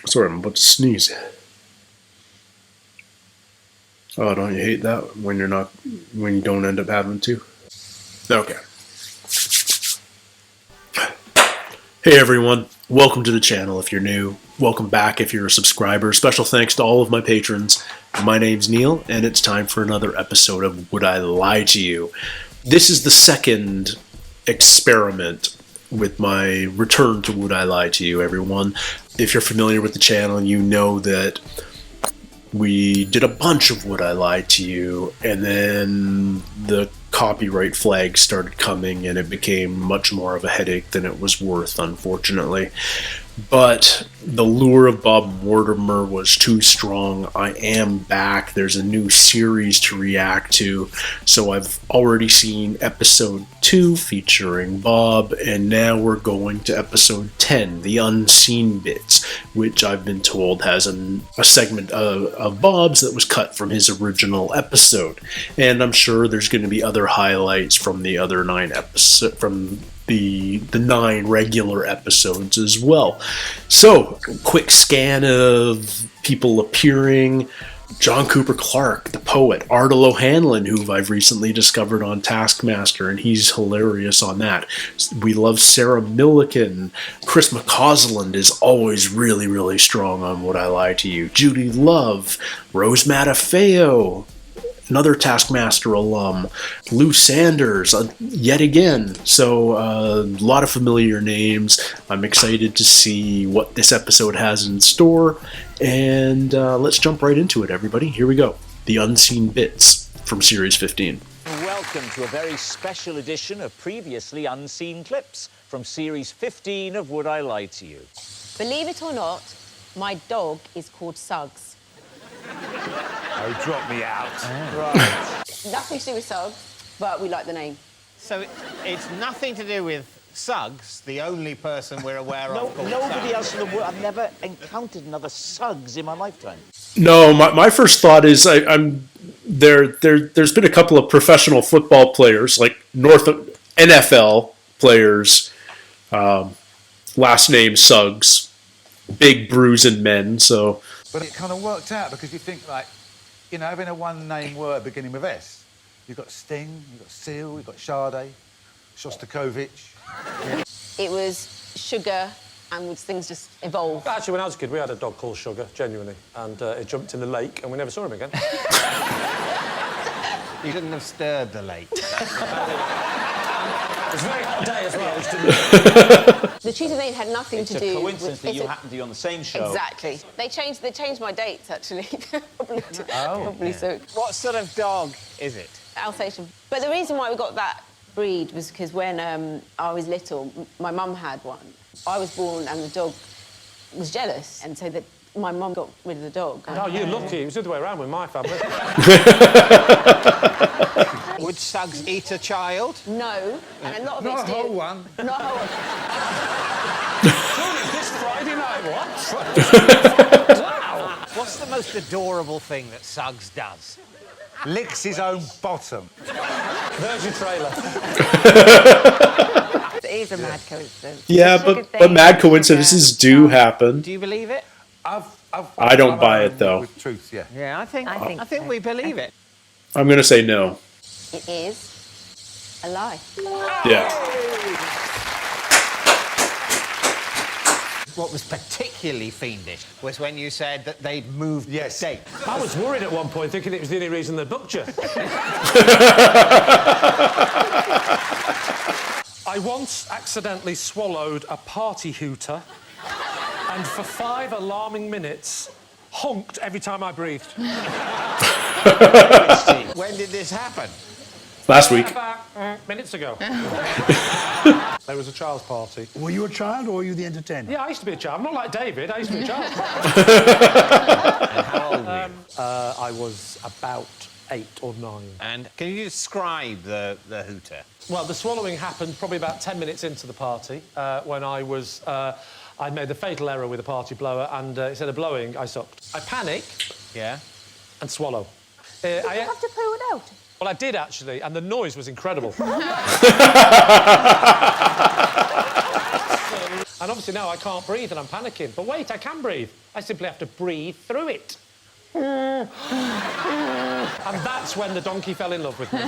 Sorry, I'm about to sneeze. Oh, don't you hate that when you don't end up having to? Okay. Hey everyone, welcome to the channel if you're new. Welcome back if you're a subscriber. Special thanks to all of my patrons. My name's Neil, and it's time for another episode of Would I Lie to You? This is the second experiment with my return to Would I Lie to You, everyone. If you're familiar with the channel, you know that we did a bunch of Would I Lie to You, and then the copyright flag started coming, and it became much more of a headache than it was worth, unfortunately. But the lure of Bob Mortimer was too strong. I am back. There's a new series to react to. So I've already seen episode 2 featuring Bob, and now we're going to episode 10, The Unseen Bits, which I've been told has a segment of Bob's that was cut from his original episode. And I'm sure there's going to be other highlights from the other 9 episodes, from the 9 regular episodes as well. So, quick scan of people appearing. John Cooper Clarke, the poet. Ardal O'Hanlon, who I've recently discovered on Taskmaster, and he's hilarious on that. We love Sarah Millican. Chris McCausland is always really, really strong on Would I Lie to You. Judy Love. Rose Matafeo, another Taskmaster alum. Lou Sanders, yet again. So a lot of familiar names. I'm excited to see what this episode has in store. And let's jump right into it, everybody. Here we go. The Unseen Bits from Series 15. Welcome to a very special edition of previously unseen clips from Series 15 of Would I Lie to You. Believe it or not, my dog is called Suggs. Oh, drop me out. Right. Nothing to do with Suggs, but we like the name. So it's nothing to do with Suggs, the only person we're aware of called Nobody Suggs. else in the world. I've never encountered another Suggs in my lifetime. No, my first thought is there's been a couple of professional football players, like NFL players, last name Suggs, big bruising men, so... But it kind of worked out because you think, like, you know, having a one-name word beginning with S, you've got Sting, you've got Seal, you've got Sade, Shostakovich. It was Sugar, and things just evolved. Actually, when I was a kid, we had a dog called Sugar, genuinely, and it jumped in the lake, and we never saw him again. You shouldn't have stirred the lake. It was a very hot day as well, which didn't... The choosing name had nothing to do It's a with... coincidence that you happened to be on the same show. Exactly. They changed my dates, actually. Probably so. What sort of dog is it? Alsatian. But the reason why we got that breed was because when I was little, my mum had one. I was born and the dog was jealous, and so that my mum got rid of the dog. Oh, you're lucky. It was the other way around with my family. Would Suggs eat a child? No, and a lot of Not it's a whole one. Not a whole one. This Friday night, what? Wow! What's the most adorable thing that Suggs does? Licks his own bottom. There's your trailer. It is a mad coincidence. Yeah, but mad coincidences do happen. Do you believe it? I don't buy it, though. With truth, yeah. Yeah, I think so. we believe it. I'm going to say no. It is a lie. Yeah. What was particularly fiendish was when you said that they'd moved the date. I was worried at one point, thinking it was the only reason they booked you. I once accidentally swallowed a party hooter, and for 5 alarming minutes, honked every time I breathed. When did this happen? Last week. About minutes ago. There was a child's party. Were you a child or were you the entertainer? Yeah, I used to be a child. I'm not like David. I used to be a child. And how old were you? I was about 8 or 9. And can you describe the hooter? Well, the swallowing happened probably about 10 minutes into the party when I was... I'd made the fatal error with a party blower, and instead of blowing, I sucked. I panic. Yeah. And swallow. Did you have to poo it out? Well, I did, actually, and the noise was incredible. And And obviously now I can't breathe and I'm panicking. But wait, I can breathe. I simply have to breathe through it. And that's when the donkey fell in love with me.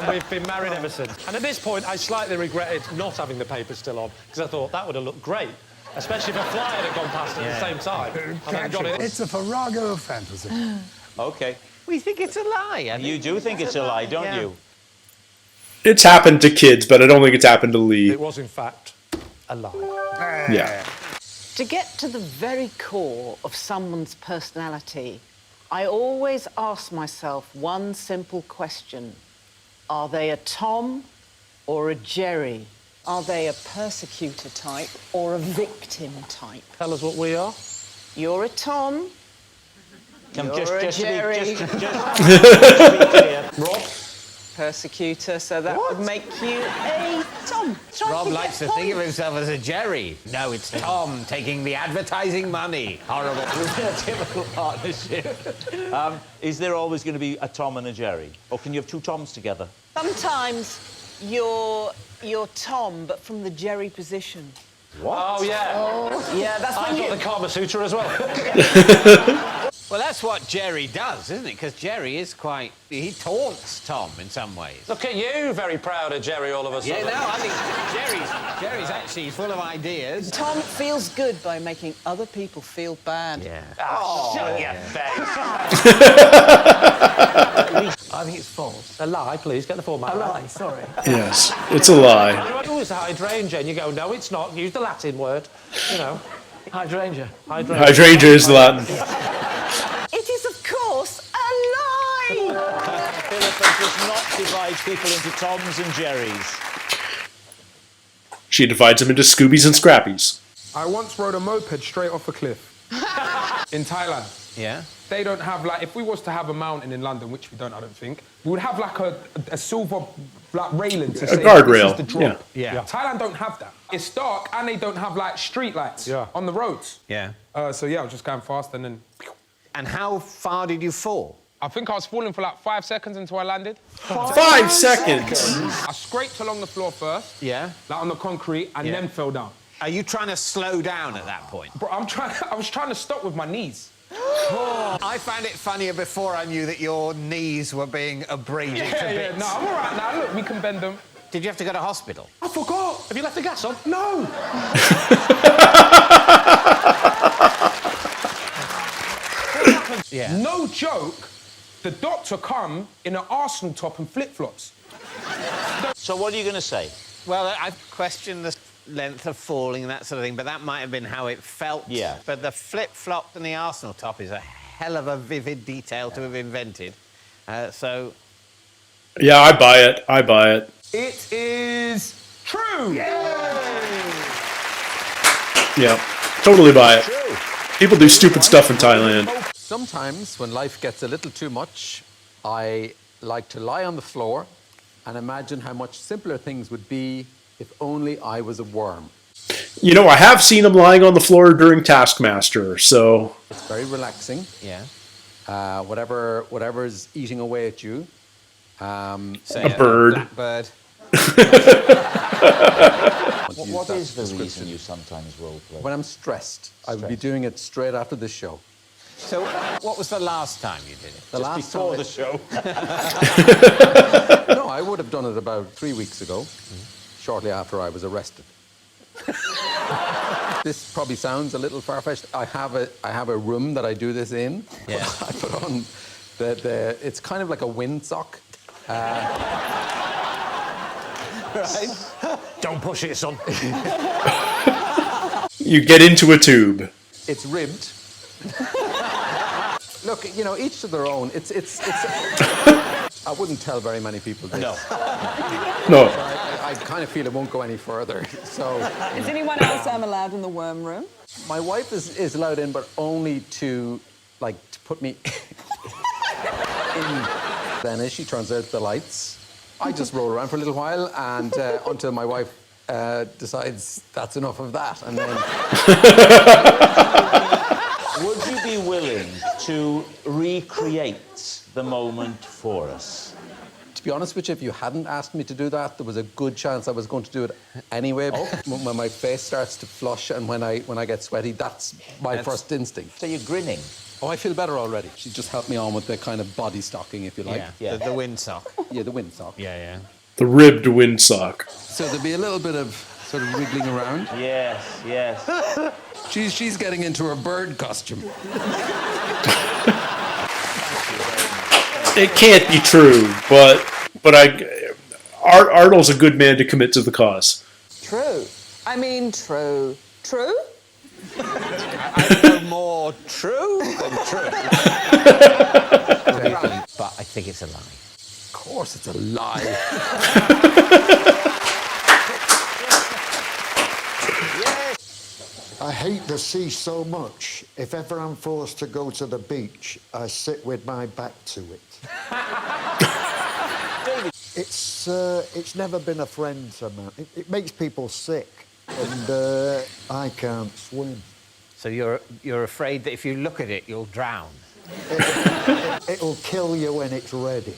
And we've been married ever since. And at this point, I slightly regretted not having the paper still on, because I thought that would have looked great, especially if a fly had gone past at the same time. And I got it. It's a farrago of fantasy. OK. We think it's a lie. I You think do think it's a lie, don't you? It's happened to kids, but I don't think it's happened to Lee. It was, in fact, a lie. Yeah. To get to the very core of someone's personality, I always ask myself one simple question. Are they a Tom or a Jerry? Are they a persecutor type or a victim type? Tell us what we are. You're a Tom. Come, You're a Jerry. just to be clear. Rob? Persecutor, so that would make you a Tom. Rob likes to think of himself as a Jerry. No, it's Tom taking the advertising money. Horrible. A typical partnership. Is there always going to be a Tom and a Jerry? Or can you have two Toms together? Sometimes you're Tom, but from the Jerry position. What? Oh, yeah. Yeah, that's I've when got you... the Kama Sutra as well. Well, that's what Jerry does, isn't it? Because Jerry is quite... He taunts Tom in some ways. Look at you, very proud of Jerry all of a sudden. Yeah, no, I think Jerry's actually full of ideas. Tom feels good by making other people feel bad. Yeah. Shut your face. I think it's false. A lie, please. Get the format. A lie, sorry. Yes, it's a lie. Oh, it's a hydrangea, and you go, no, it's not. Use the Latin word, you know. Hydrangea. Hydrangea is Latin. It is, of course, a lie! Philippa does not divide people into Toms and Jerrys. She divides them into Scoobies and Scrappies. I once rode a moped straight off a cliff in Thailand. Yeah? They don't have, like, if we was to have a mountain in London, which we don't, I don't think, we would have, like, a silver, like, railing to say guardrail, this is the drop. Yeah. Thailand don't have that. It's dark, and they don't have, like, street lights on the roads. Yeah. So, yeah, I was just going fast, and then... And how far did you fall? I think I was falling for, like, 5 seconds until I landed. 5 seconds? I scraped along the floor first, Yeah. like, on the concrete, and then fell down. Are you trying to slow down at that point? Bro, I was trying to stop with my knees. I found it funnier before I knew that your knees were being abraded to bits. No, I'm all right now. Look, we can bend them. Did you have to go to hospital? I forgot. Have you left the gas on? No. Yeah. No joke. The doctor come in an Arsenal top and flip-flops. So what are you going to say? Well, I've questioned the length of falling and that sort of thing, but that might have been how it felt. Yeah. But the flip-flop and the Arsenal top is a hell of a vivid detail to have invented. So... Yeah, I buy it. I buy it. It is true. Yeah, totally buy it. True. People do stupid stuff in Thailand. Sometimes, when life gets a little too much, I like to lie on the floor and imagine how much simpler things would be if only I was a worm. You know, I have seen him lying on the floor during Taskmaster, so... It's very relaxing. Yeah. Whatever's eating away at you. Say A bird. Blackbird. What is the reason you sometimes roleplay? When I'm stressed. I would be doing it straight after this show. So, what was the last time you did it? The last Before time the show. No, I would have done it about 3 weeks ago, shortly after I was arrested. This probably sounds a little far-fetched. I have a room that I do this in. Yeah. I put on it's kind of like a windsock. Right. Don't push it, son. You get into a tube. It's ribbed. Look, you know, each to their own. It's. I wouldn't tell very many people this. No. No. I kind of feel it won't go any further. So Is anyone else allowed in the worm room? my wife is allowed in, but only to put me in. Then as she turns out the lights, I just roll around for a little while and until my wife decides that's enough of that, and then. Would you be willing to recreate the moment for us? To be honest with you, if you hadn't asked me to do that, there was a good chance I was going to do it anyway. When my face starts to flush and when I get sweaty, that's my first instinct. So you're grinning? Oh, I feel better already. She just helped me on with the kind of body stocking, if you like. Yeah. The windsock. Yeah, the windsock. Yeah. The ribbed windsock. So there'll be a little bit of sort of wriggling around. Yes. She's getting into her bird costume. It can't be true, but Ardal's a good man to commit to the cause. True. I mean, true. True? I know more true than true. But I think it's a lie. Of course it's a lie. I hate the sea so much. If ever I'm forced to go to the beach, I sit with my back to it. It's never been a friend to me. It makes people sick, and I can't swim. So you're afraid that if you look at it, you'll drown? It'll kill you when it's ready.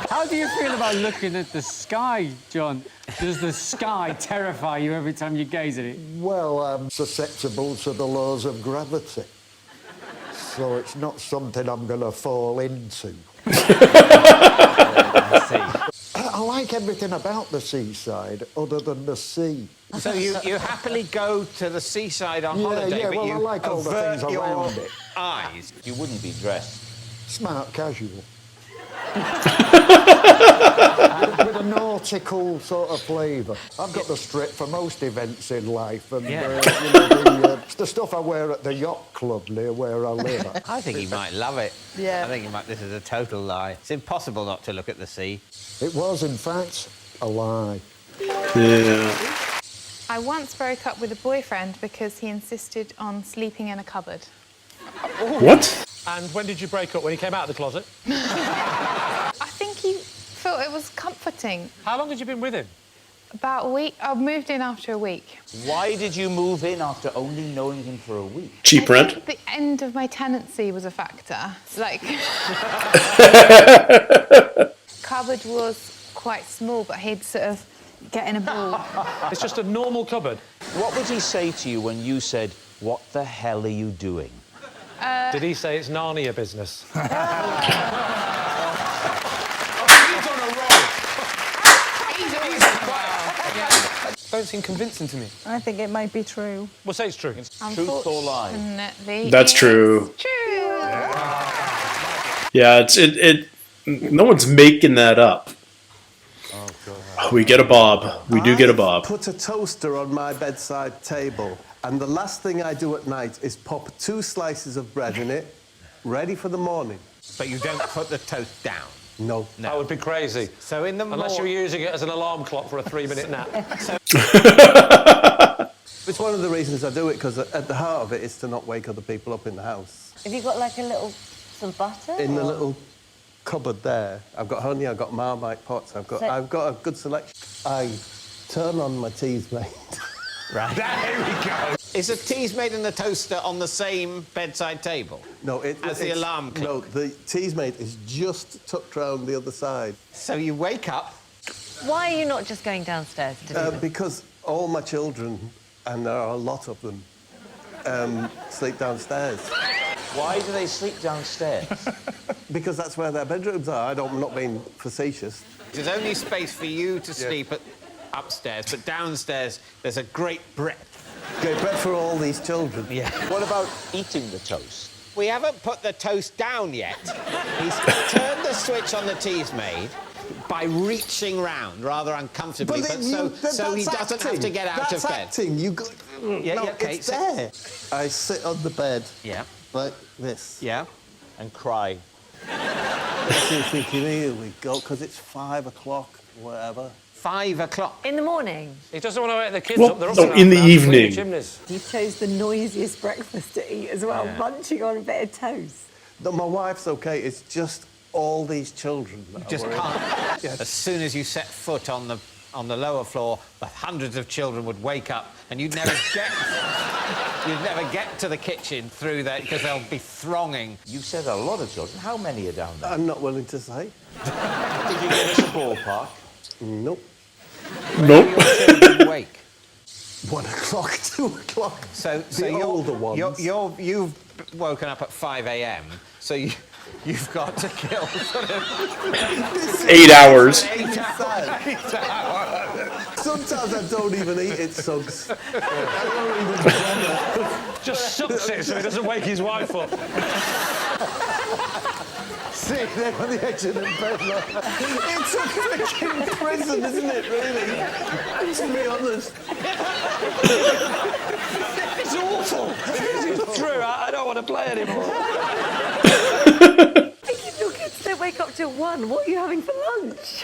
How do you feel about looking at the sky, John? Does the sky terrify you every time you gaze at it? Well, I'm susceptible to the laws of gravity. So it's not something I'm going to fall into. I like everything about the seaside other than the sea. So you happily go to the seaside on holiday, yeah, but well, you I like all the avert things your around it. eyes. You wouldn't be dressed. Smart casual. With a nautical sort of flavour. I've got the strip for most events in life, and the stuff I wear at the yacht club near where I live. I think he might love it. Yeah. I think he might. This is a total lie. It's impossible not to look at the sea. It was, in fact, a lie. Yeah. I once broke up with a boyfriend because he insisted on sleeping in a cupboard. What? And when did you break up? When he came out of the closet? I think he thought it was comforting. How long had you been with him? About a week. I moved in after a week. Why did you move in after only knowing him for a week? Cheap I rent? think the end of my tenancy was a factor. Like, cupboard was quite small, but he'd sort of get in a ball. It's just a normal cupboard. What would he say to you when you said, "What the hell are you doing"? Did he say it's Narnia business? Don't seem convincing to me. I think it might be true. We'll say it's true. Truth or lie? Unfortunately, That's true. True. Yeah, no one's making that up. Oh, God. We get a bob. We do get a bob. Put a toaster on my bedside table, and the last thing I do at night is pop 2 slices of bread in it, ready for the morning. But you don't put the toast down? No. That would be crazy. So in the Unless you're using it as an alarm clock for a 3-minute nap. It's one of the reasons I do it, because at the heart of it is to not wake other people up in the house. Have you got like some butter? In the little cupboard there, I've got honey, I've got Marmite pots, I've got a good selection. I turn on my teas made. Right. There we go. Is the teas made in the toaster on the same bedside table? No, as the alarm clock? No, the teas made is just tucked round the other side. So you wake up. Why are you not just going downstairs to do this? Because all my children, and there are a lot of them, sleep downstairs. Why do they sleep downstairs? Because that's where their bedrooms are. I'm not being facetious. There's only space for you to sleep upstairs, but downstairs there's a great breadth. Great breadth for all these children. Yeah. What about eating the toast? We haven't put the toast down yet. He's turned the switch on the tea's made by reaching round rather uncomfortably, so he doesn't have to get out of bed. That's acting. You got... Okay, it's there. I sit on the bed. Yeah. Like this. Yeah. And cry. Thinking, here we go, because it's 5 o'clock, whatever. 5 o'clock? In the morning? He doesn't want to wake the kids Well, up. They're up no, and in the around, cleaning evening. chimneys. You chose the noisiest breakfast to eat as well, munching on a bit of toast. No, my wife's okay. It's just all these children. You just can't. As soon as you set foot on on the lower floor, but hundreds of children would wake up, and you'd never get to the kitchen through that because they'll be thronging. You said a lot of children. How many are down there? I'm not willing to say. Did you give us a ballpark? Nope. When do your children wake? 1 o'clock, 2 o'clock. So the older ones. You've woken up at 5 a.m. So you've got to kill sort of 8 hours. 8 hours. Sometimes I don't even eat it, Suggs. Just sucks it so he doesn't wake his wife up. Sitting there on the edge of the bed like it's a freaking prison, isn't it, really? To be honest. It's awful. It's true. I don't want to play anymore. If your kids don't wake up till 1, what are you having for lunch?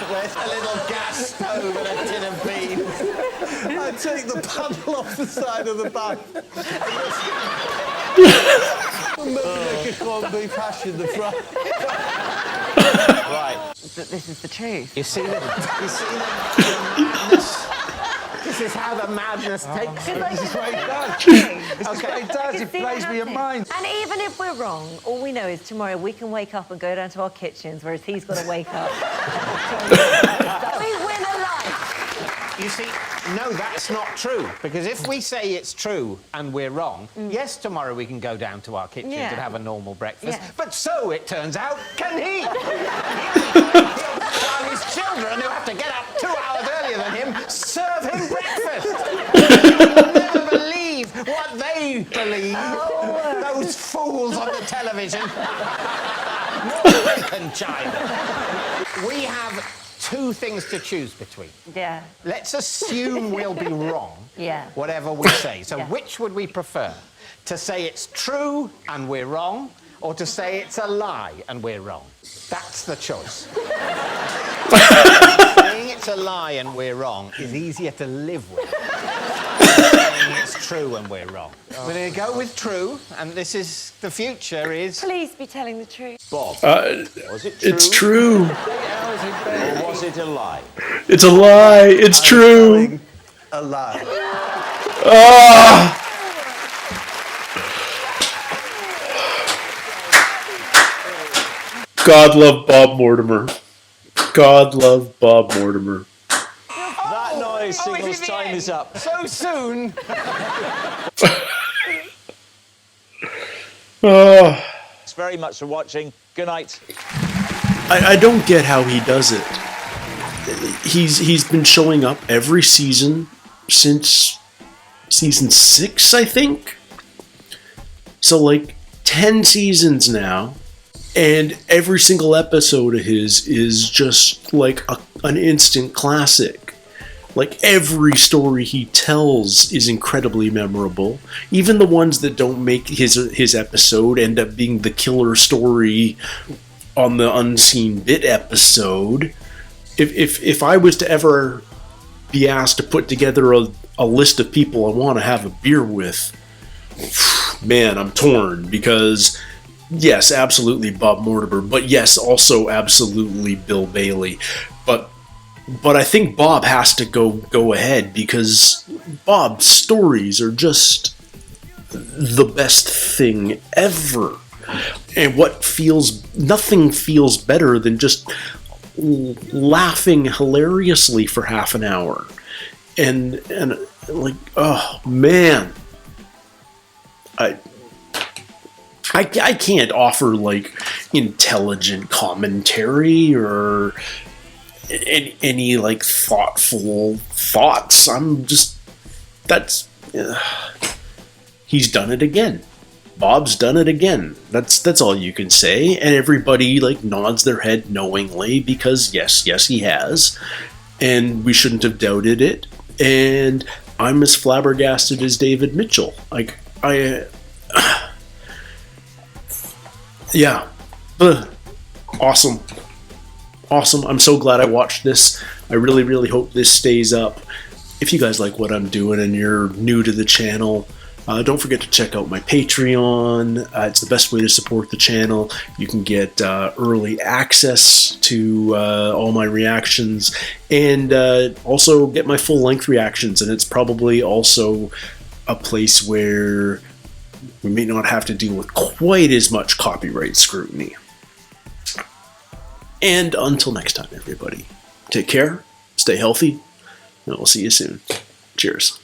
A little gas stove and a tin of beans. I take the panel off the side of the bag. Maybe make a corned beef hash in the front. Right. That this is the truth. You see the madness? This is how the madness takes you. This is what he does. This is what he does. He plays with your mind. And even if we're wrong, all we know is tomorrow we can wake up and go down to our kitchens, whereas he's got to wake up. We win a life. You see, no, that's not true. Because if we say it's true and we're wrong, yes, tomorrow we can go down to our kitchens and have a normal breakfast. Yeah. But so, it turns out, can he? While his children, who have to get up 2 hours earlier than him, serve him breakfast. You'll never believe what they believe. Those fools on the television. Northern China. We have 2 things to choose between. Yeah. Let's assume we'll be wrong, Yeah. whatever we say. So Yeah. which would we prefer? To say it's true and we're wrong, or to say it's a lie and we're wrong? That's the choice. Saying it's a lie and we're wrong is easier to live with. Saying it's true and we're wrong. We're going to go with true, and this is the future is... Please be telling the truth. Bob, was it true? It's true. Or was it a lie? It's a lie. It's true. A lie. Ah! God love Bob Mortimer. God love Bob Mortimer. That noise signals time is up. So soon! Thanks very much for watching. Good night. I don't get how he does it. He's been showing up every season since season 6, I think. So like 10 seasons now, and every single episode of his is just like an instant classic. Like every story he tells is incredibly memorable. Even the ones that don't make his episode end up being the killer story on the Unseen Bit episode. If I was to ever be asked to put together a list of people I want to have a beer with, man, I'm torn, because yes, absolutely Bob Mortimer, but yes, also absolutely Bill Bailey. But I think Bob has to go ahead, because Bob's stories are just the best thing ever. And nothing feels better than just laughing hilariously for half an hour. And like, oh man. I can't offer like intelligent commentary or any like thoughtful thoughts. He's done it again. Bob's done it again. That's all you can say, and everybody like nods their head knowingly, because yes he has, and we shouldn't have doubted it. And I'm as flabbergasted as David Mitchell. Like yeah, awesome. I'm so glad I watched this. I really hope this stays up. If you guys like what I'm doing and you're new to the channel, Don't forget to check out my Patreon. It's the best way to support the channel. You can get early access to all my reactions, and also get my full-length reactions. And it's probably also a place where we may not have to deal with quite as much copyright scrutiny. And until next time, everybody, take care, stay healthy, and we'll see you soon. Cheers.